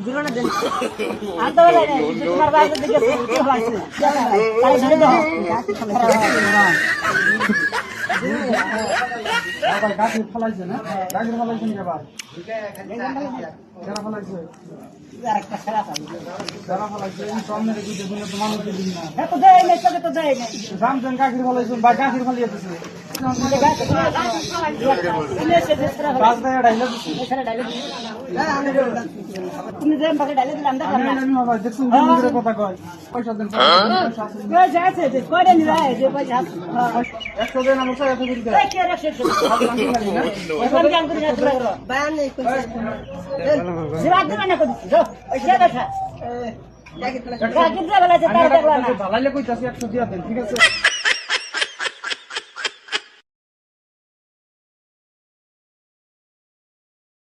জীবনে দেন আর তো বলে না তোমার বাড়িতে দিকে ফলাইছে তাই ধরে দাও বাবা গাছ ফলাইছে না গাছ ফলাইছে না বাবা যারা ফলাইছে আরেকটা খেলা চালু যারা ফলাইছে এই সামনে রেখে দিন তো মানুষকে দিন না হ্যাঁ তো দেয় না তো দেয় না রামজন গাছ ফলাইছে বা গাছ ফলাইছে বাস দেয় ডাইলে তুমি যে আমাকে ডাইলে দিলাম দেখলাম না আমি বাবা দেখুন নিজের কথা কয় পয়সা দেন কই যাচ্ছে যে কই দেন রে যে পয়সা 100 দেন আমার 100 দিতে এই কি রে শেষ এখন কেন করে যাচ্ছে বায়ান নেই কই জিরাত দিবেন না কই যাও ওইটা দেখা কাকে দিতে বলা আছে তার দেখলা না ভালাইলে কইতাছি 100 দিয়া দেন ঠিক আছে